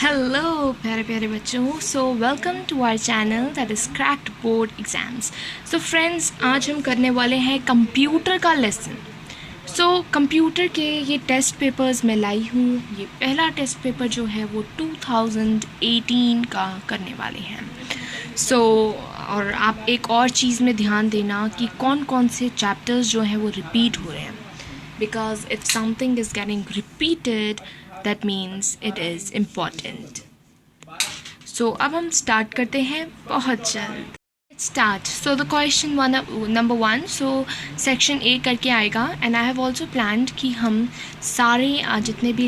Hello प्यारे प्यारे बच्चों, so welcome to our channel that is cracked board exams. So friends, आज हम करने वाले हैं कंप्यूटर का लेसन। सो कंप्यूटर के ये टेस्ट पेपर्स मैं लाई हूँ। ये पहला टेस्ट पेपर जो है वो 2018 का करने वाले हैं। और आप एक और चीज़ में ध्यान देना कि कौन कौन से चैप्टर्स जो हैं वो रिपीट हो रहे हैं, because if something is getting repeated that means it is important. So अब हम स्टार्ट करते हैं बहुत जल्द। Start. So the question number 1, so section A करके आएगा। And I have also planned कि हम सारे जितने भी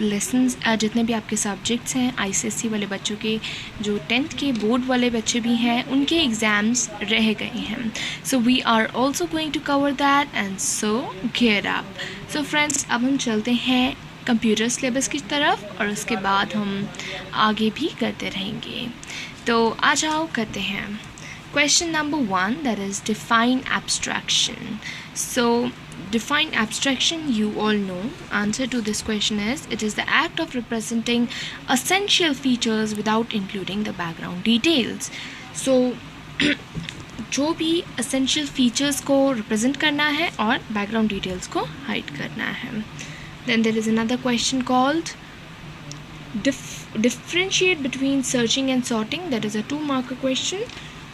लेसन्स जितने भी आपके सब्जेक्ट्स हैं आईसीएसई वाले बच्चों के, जो 10th के बोर्ड वाले बच्चे भी हैं, उनके एग्ज़ाम्स रह गए हैं। So we are also going to cover that and so gear up. So friends, अब हम चलते हैं कंप्यूटर सिलेबस की तरफ और उसके बाद हम आगे भी करते रहेंगे। तो आ जाओ करते हैं। Question number 1, that is define abstraction. So define abstraction, you all know. Answer to this question is, it is the act of representing essential features without including the background details. So जो भी essential features को represent करना है और background details को hide करना है. Then there is another question called differentiate between searching and sorting. That is a 2-marker question.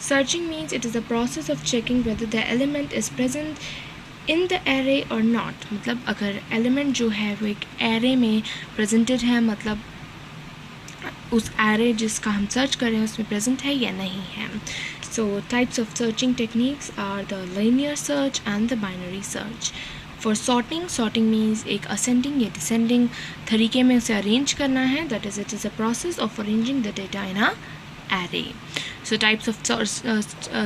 Searching means it is a process of checking whether the element is present in the array or not. मतलब अगर element जो है वो एक array में presented है, मतलब उस array जिसका हम search कर रहे हैं उसमें present है या नहीं है. So types of searching techniques are the linear search and the binary search. For sorting means एक ascending या descending तरीके में उसे arrange करना है. That is, it is a process of arranging the data in a array. So types of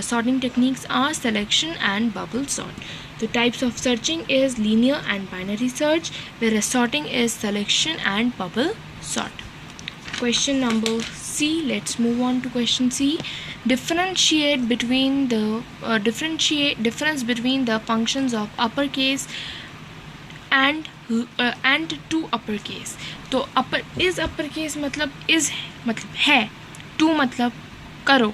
sorting techniques are selection and bubble sort. The types of searching is linear and binary search, whereas sorting is selection and bubble sort. Question number C. Let's move on to question C. Difference between the functions of uppercase and to uppercase. तो uppercase मतलब is मतलब है, to मतलब करो।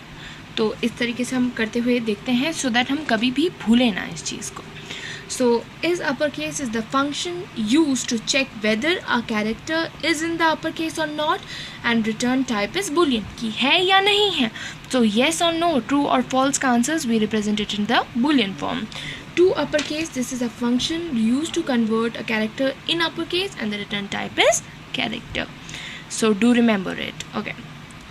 तो इस तरीके से हम करते हुए देखते हैं सो दैट हम कभी भी भूलें ना इस चीज़ को। So is upper case is the function use to check whether a character is in the upper case or not, and return type is boolean, कि है या नहीं है। सो येस और नो, ट्रू और फॉल्स का answers we represented in the boolean form. To uppercase, this is a function used to convert a character in uppercase and the return type is character. So do remember it. Okay.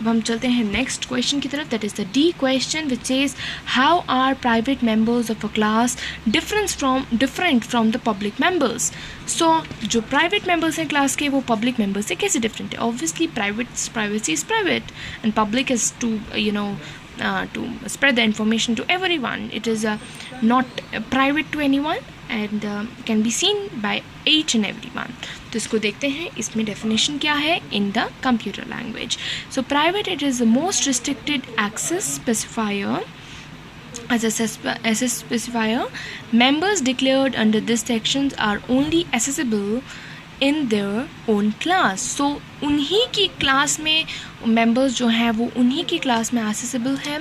अब हम चलते हैं next question की तरफ. That is the D question which says how are private members of a class different from the public members. So जो private members हैं class के वो पब्लिक मेंबर्स से कैसे डिफरेंट है. Obviously privacy is private and public is to to spread the information to everyone. It is not private to anyone and can be seen by each and everyone. तो इसको देखते हैं इसमें definition क्या है in the computer language. So private, it is the most restricted access specifier. As a specifier, members declared under this sections are only accessible in their own class. So उन्हीं की class में members जो हैं वो उन्हीं की class में accessible हैं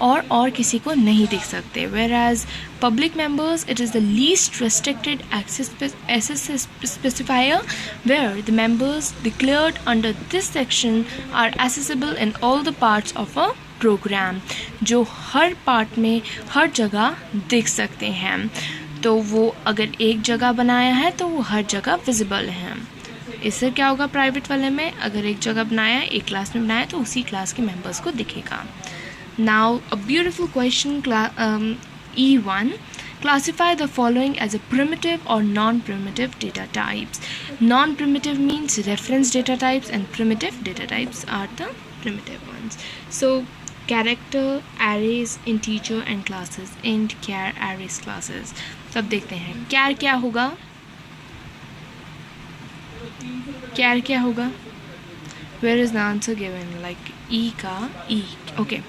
और किसी को नहीं देख सकते. Whereas public members, it is the least restricted access specifier, where the members declared under this section are accessible in all the parts of a program. जो हर part में हर जगह देख सकते हैं. तो वो अगर एक जगह बनाया है तो वो हर जगह विजिबल है. इससे क्या होगा प्राइवेट वाले में, अगर एक जगह बनाया है, एक क्लास में बनाया है, तो उसी क्लास के मेंबर्स को दिखेगा. Now a beautiful question E1. Classify the following as a primitive or non-primitive data types. Non-primitive means reference data types and primitive data types are the primitive ones. So character, arrays, integer and classes. Int, char, arrays, classes. सब देखते हैं. char क्या होगा? char क्या होगा? Where is the answer given? Like E का E. Okay.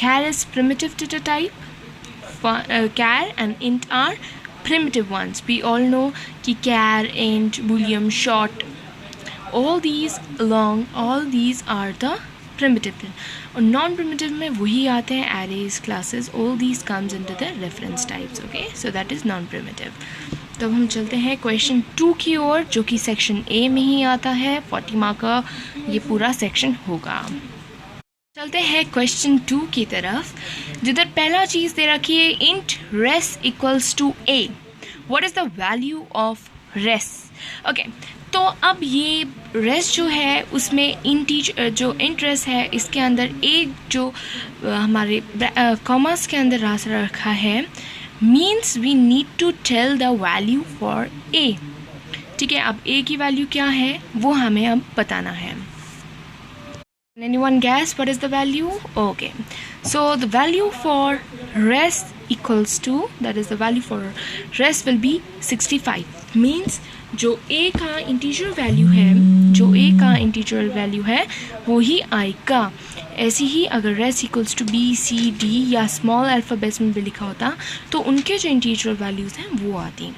char is primitive data type. Char and int are primitive ones. We all know कि char, int, boolean, short all these are the primitive. और non primitive में वही आते हैं arrays, classes, all these comes into the reference types. Okay, so that is non primitive. तो हम चलते हैं क्वेश्चन 2 की ओर, जो कि सेक्शन ए में ही आता है. 40 मार्क का ये पूरा सेक्शन होगा. चलते हैं क्वेश्चन 2 की तरफ, जिधर पहला चीज़ दे रखी है int res equals to a. What is the value of res? Okay, तो अब ये रेस जो है उसमें इंटीजर जो इंट रेस है इसके अंदर एक जो हमारे कॉमर्स के अंदर रास्ता रखा है, means we need to tell the value for a. ठीक है, अब ए की वैल्यू क्या है वो हमें अब बताना है. Anyone guess what is the value? Okay, so the value for res equals to, that is the value for res will be 65. means जो a का इंटीजर वैल्यू है वो ही आएगा. ऐसे ही अगर res equals to b, c, d या स्मॉल अल्फ़ाबेट्स में भी लिखा होता तो उनके जो इंटीजर वैल्यूज़ हैं वो आती.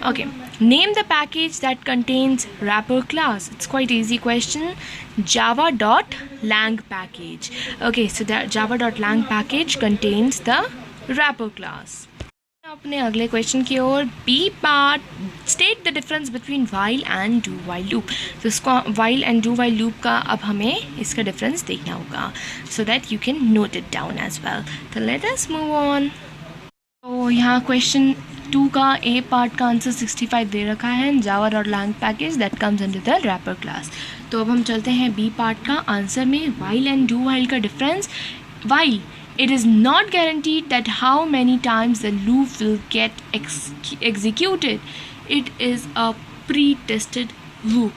Okay, name the package that contains wrapper class. It's quite easy question. java.lang package. Okay, so that java.lang package contains the wrapper class. अपने अगले क्वेश्चन की ओर. B part, state the difference between while and do while loop. तो इसको while and do while loop का अब हमें इसका डिफरेंस देखना होगा, so that you can note it down as well. तो लेट अस मूव ऑन. तो यहाँ क्वेश्चन 2 का ए पार्ट का आंसर 65 दे रखा है. java.lang package that comes under the wrapper class. तो अब हम चलते हैं बी पार्ट का आंसर में. वाइल एंड डू वाइल का difference. While, it is not guaranteed that how many times the loop will get executed. It is a pre-tested loop.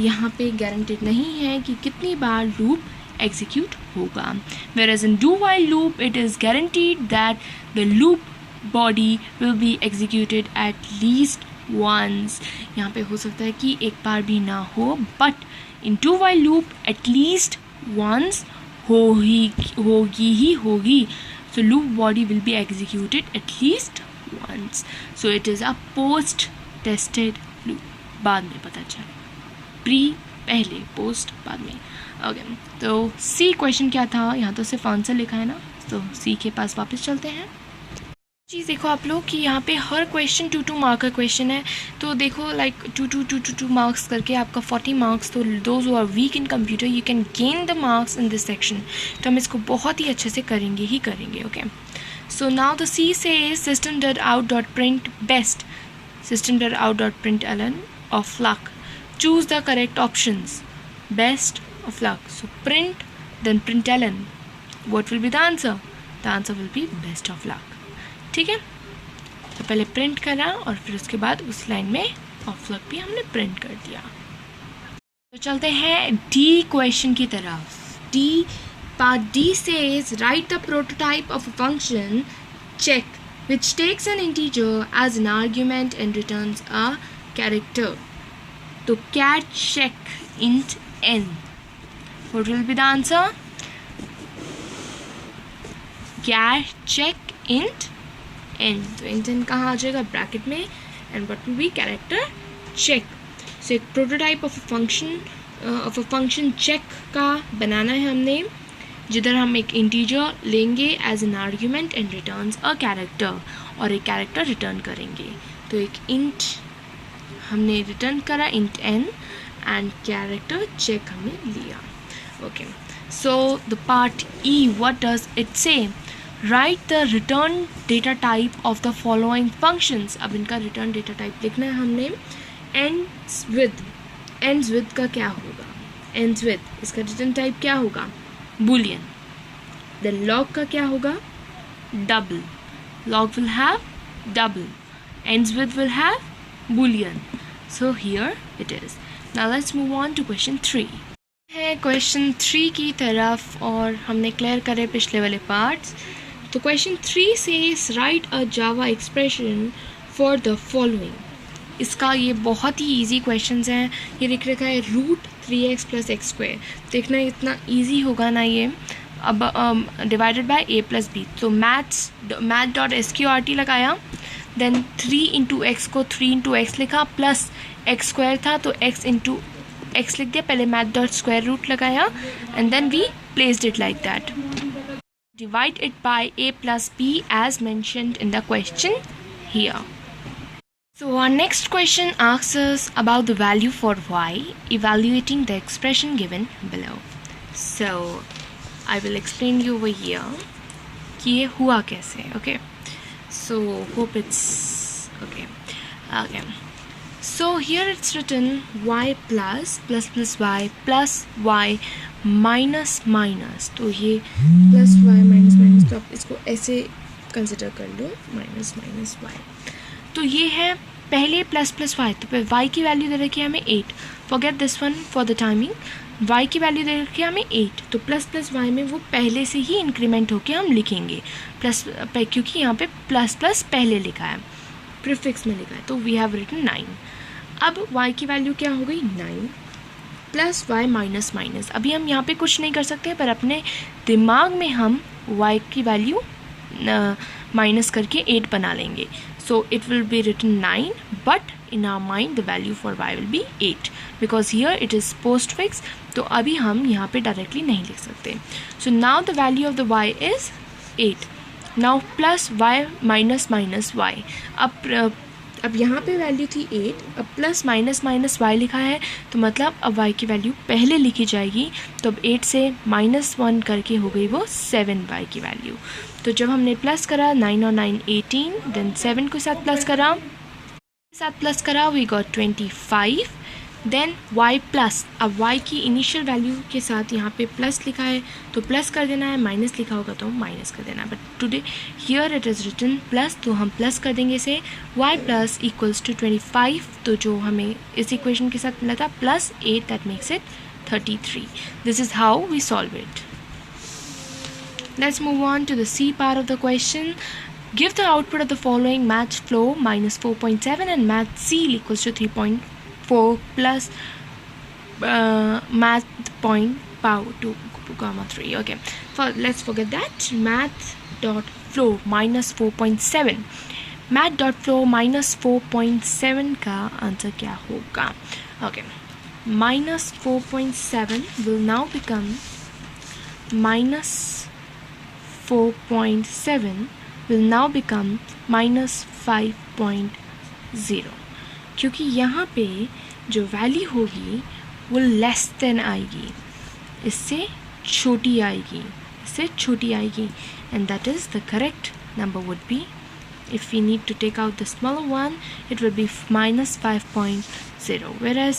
यहाँ पे guaranteed नहीं है कि कितनी बार loop execute होगा. Whereas in do while loop it is guaranteed that the loop body will be executed at least once. यहाँ पे हो सकता है कि एक बार भी ना हो, but in do while loop at least once होगी. So loop body will be executed at least once. So it is a post tested loop. बाद में पता चला, प्री पहले, पोस्ट बाद में. ओके, तो सी क्वेश्चन क्या था? यहाँ तो सिर्फ आंसर लिखा है ना, तो सी के पास वापस चलते हैं. चीज़ देखो आप लोग कि यहाँ पे हर क्वेश्चन 2 मार्क का क्वेश्चन है. तो देखो लाइक 2 मार्क्स करके आपका 40 मार्क्स. तो those who are weak in computer you can gain the marks in this section. तो हम इसको बहुत ही अच्छे से करेंगे. Okay, so now the C से system dot out dot print best, system dot out dot println of luck. Choose the correct options. Best of luck, so print then println. What will be the answer? The answer will be best of luck. ठीक है, तो पहले print करा और फिर उसके बाद उस लाइन में ऑफ लक भी हमने प्रिंट कर दिया. तो चलते हैं डी क्वेश्चन की तरफ. D part D says write the prototype of a function check which takes an integer as an argument and returns a character. तो cat check int n. What will be the answer? Cat check int n. तो int n कहाँ आ जाएगा? Bracket में. And what will be? Character check. So एक prototype of a function check का बनाना है हमने, जिधर हम एक इंटीजर लेंगे as an argument and returns a character, और एक कैरेक्टर रिटर्न करेंगे. तो एक इंट हमने रिटर्न करा, int n, and character check हमने लिया. Okay, so the part E, what does it say? Write the return data type of the following functions. अब इनका रिटर्न डेटा टाइप लिखना है हमने. ends with का क्या होगा? ends with, इसका रिटर्न टाइप क्या होगा? बूलियन. देन log का क्या होगा? Double. log will have double. ends with will have boolean. So here it is. Now let's move on to question 3. है क्वेश्चन 3 की तरफ, और हमने क्लियर करे पिछले वाले पार्ट्स. तो क्वेश्चन 3 से right a Java expression for the following. इसका ये बहुत ही इजी क्वेश्चंस हैं. ये लिख रखा है √3x + x². देखना इतना इजी होगा ना ये. अब डिवाइडेड बाय a + b. तो math.sqrt लगाया, देन 3 × x को 3 × x लिखा, प्लस x² था तो x × x लिख दिया, पहले मैथ डॉट स्क्वायर रूट लगाया and then we placed it like that. Divide it by a plus b as mentioned in the question here. So our next question asks us about the value for y, evaluating the expression given below. So I will explain you over here कि ये हुआ कैसे. Okay, so hope it's okay. So here it's written y plus y plus y minus minus. तो ये plus y minus minus, तो आप इसको ऐसे कंसिडर कर लो, माइनस माइनस y. तो ये है पहले प्लस प्लस y, तो y की वैल्यू दे रखी है हमें 8. Forget this one for the timing. y की वैल्यू दे रखी है हमें 8, तो प्लस प्लस y में वो पहले से ही इंक्रीमेंट होके हम लिखेंगे प्लस, क्योंकि यहाँ पे प्लस प्लस पहले लिखा है, प्रीफिक्स में लिखा है, तो वी हैव रिटन 9. अब y की वैल्यू क्या हो गई 9 प्लस y माइनस माइनस. अभी हम यहाँ पे कुछ नहीं कर सकते, पर अपने दिमाग में हम y की वैल्यू माइनस करके 8 बना लेंगे. So it will be written 9, but in our mind the value for y will be 8 because here it is postfix. तो अभी हम यहाँ पे डायरेक्टली नहीं लिख सकते. So now the value of the y is 8. Now plus y minus minus y. अब यहाँ पे वैल्यू थी 8, अब प्लस माइनस माइनस y लिखा है, तो मतलब अब y की वैल्यू पहले लिखी जाएगी. तो अब 8 से -1 करके हो गई वो 7y की वैल्यू. तो जब हमने प्लस करा 9 और 9 18, देन 7 के साथ प्लस करा we got 25. Then y plus, अब y की इनिशियल वैल्यू के साथ यहाँ पे प्लस लिखा है तो प्लस कर देना है, माइनस लिखा होगा तो माइनस कर देना है. But today here it is written plus, तो हम प्लस कर देंगे इसे. y प्लस इक्वल्स टू 25, तो जो हमें इस इक्वेशन के साथ मिला था plus 8, that makes it 33. This is how we solve it. Let's move on to the C part of the question. Give the output of the following: math flow minus 4.7 and math seal equals to 3.4 plus math point power 2, 3. Okay, let's forget that. Math dot flow minus 4.7. Math dot flow minus 4.7 का answer क्या होगा? Okay, minus 4.7 will now become minus 4.7 will now become minus 5.0, क्योंकि यहाँ पे जो value होगी वो less than आएगी, इससे छोटी आएगी, and that is the correct number would be, if we need to take out the smaller one, it will be minus 5.0. whereas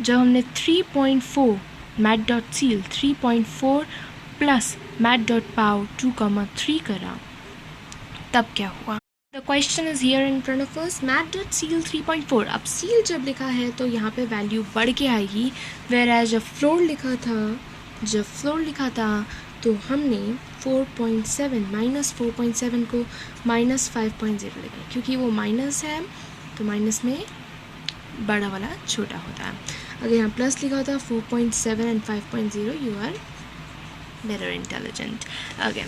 जब हमने 3.4 math dot seal 3.4 plus math dot power 2,3 करा, तब क्या हुआ? The question is here in front of us. Math dot seal 3.4. अब seal जब लिखा है तो यहाँ पे वैल्यू बढ़ के आएगी, वेयर जब फ्लोर लिखा था तो हमने 4.7 माइनस 4.7 को माइनस 5.0 लिखा, क्योंकि वो माइनस है तो माइनस में बड़ा वाला छोटा होता है. अगर यहाँ प्लस लिखा होता 4.7 and 5.0, you are better intelligent. Again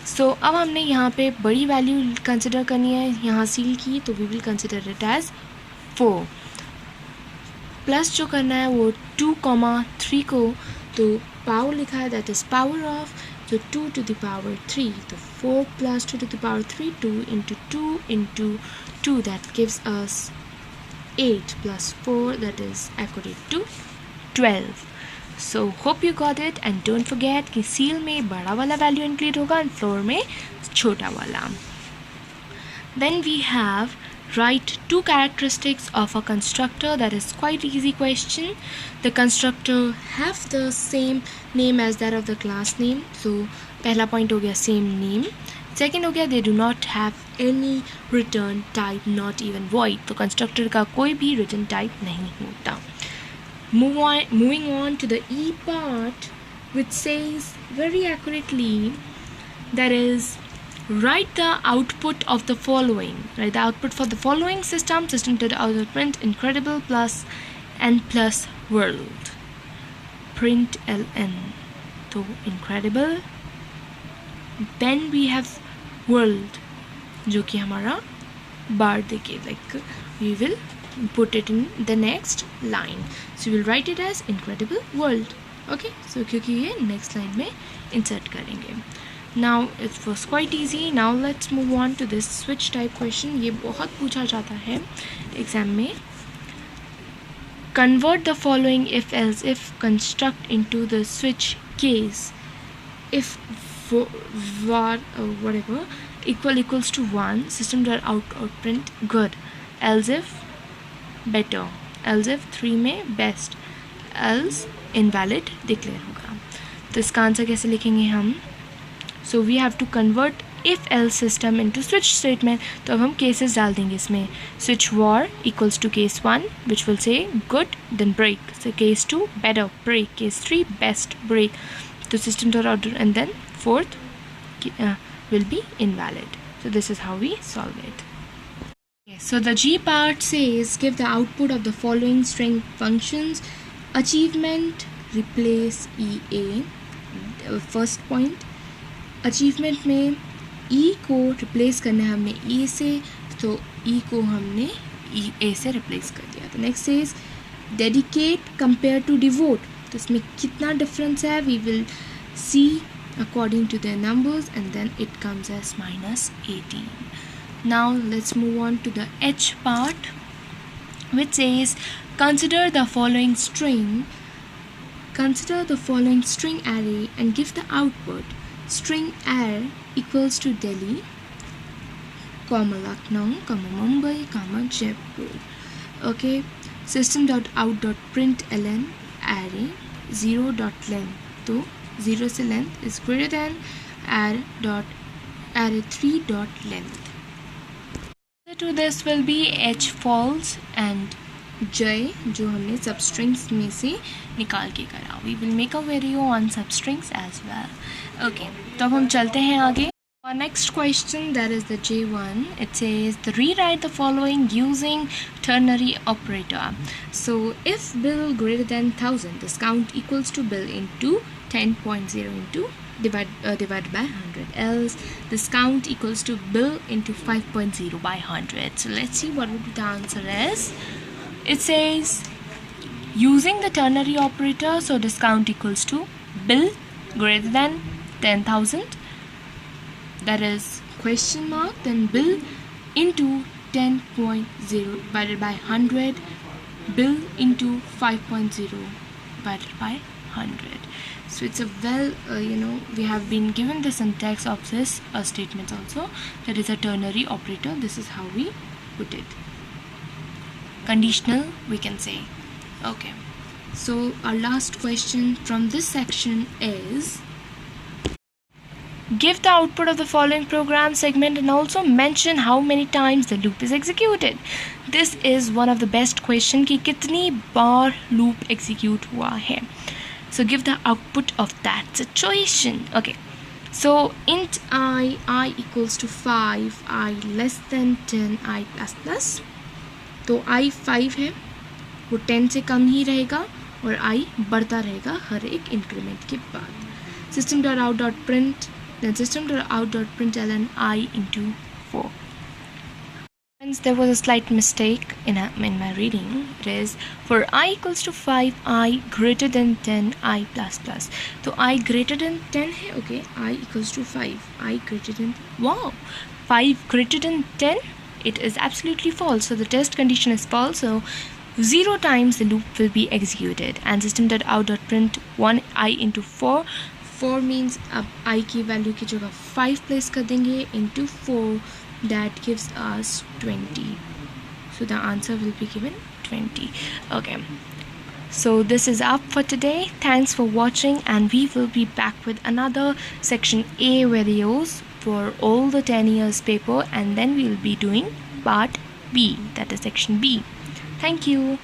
so अब हमने यहाँ पे बड़ी वैल्यू कंसिडर करनी है, यहाँ सील की, तो we will consider it as 4. Plus जो करना है वो 2,3 को, तो पावर लिखा है दैट इज़ पावर ऑफ, तो 2 to the power 3, तो 4 plus 2 to the power 3, 2 into 2 that gives us 8 plus 4 that is equal to 12. So hope you got it, and don't forget कि seal में बड़ा वाला वैल्यू इंक्लूड होगा and floor में छोटा वाला. Then we have write 2 characteristics of a constructor. That is quite easy question. The constructor have the same name as that of the class name. So पहला point हो गया same name. Second हो गया they do not have any return type, not even void. तो constructor का कोई भी return type नहीं होता. Moving on to the E part, which says very accurately, that is write the output of the following. Write the output for the following system to the output incredible plus n plus world. Print ln. So incredible, then we have world, जो कि हमारा बार देके, like we will put it in the next line. So we'll write it as incredible world. Okay, so क्योंकि ये next line में insert करेंगे. Now it was quite easy. Now let's move on to this switch type question. ये बहुत पूछा जाता है exam में. Convert the following if else if construct into the switch case. If var whatever equals to 1, system.out print good. Else if better. Else if 3 में best. Else invalid declare होगा. तो इसका आंसर कैसे लिखेंगे हम? So we have to convert if else system into switch statement. तो अब हम cases डाल देंगे इसमें. Switch war equals to case 1 which will say good then break. So case 2 better break. Case 3 best break. So system.out and then fourth will be invalid. So this is how we solve it. Okay, so the G part says give the output of the following string functions. Achievement replace EA. First point. Achievement में ई को replace करना है हमने ए से, तो ई को हमने ए से रिप्लेस कर दिया. तो next is dedicate compare to divot. तो इसमें कितना डिफरेंस है we will see according to the numbers and then it comes as -18. Now let's move on to the H part which says consider the following string array and give the output. String array equals to Delhi, comma Lucknow, comma Mumbai, comma Jaipur. Okay, system.out.println array 0.length. So 0 से length is greater than array 3.length. To this will be H false and J जो हमने substrings में से निकाल के करा. We will make a video on substrings as well. Okay, तो अब हम चलते हैं आगे. Our next question, that is the J1. It says rewrite the following using ternary operator. So if bill greater than 1000, discount equals to bill into 10.0 into divided by 100. Else discount equals to bill into 5.0 by 100. So let's see what would be the answer is. It says using the ternary operator, so discount equals to bill greater than 10,000, that is question mark, then bill into 10.0 divided by 100, bill into 5.0 divided by 100. So it's a we have been given the syntax of this statement also, that is a ternary operator. This is how we put it. Conditional we can say. Okay, so our last question from this section is give the output of the following program segment and also mention how many times the loop is executed. This is one of the best question कि कितनी बार loop execute हुआ है. So give the output of that situation. Okay, so int I equals to 5, I less than 10, I plus. तो I 5 है, वो 10 से कम ही रहेगा और I बढ़ता रहेगा हर एक इंक्रीमेंट के बाद. System.out.print then system.out.println I into 4. Friends, there was a slight mistake in my reading. It is for I equals to 5, I greater than 10, I plus plus. तो I greater than 10 है. Okay, I equals to 5, I greater than, wow, 5 greater than 10. It is absolutely false. So the test condition is false. So 0 times the loop will be executed. And system.out.print 1 I into 4. 4 means अब I की value की जगह 5 place कर देंगे into 4, that gives us 20. So the answer will be given 20. Okay, so this is up for today. Thanks for watching, and we will be back with another section A videos for all the 10 years paper, and then we will be doing part B, that is section B. Thank you.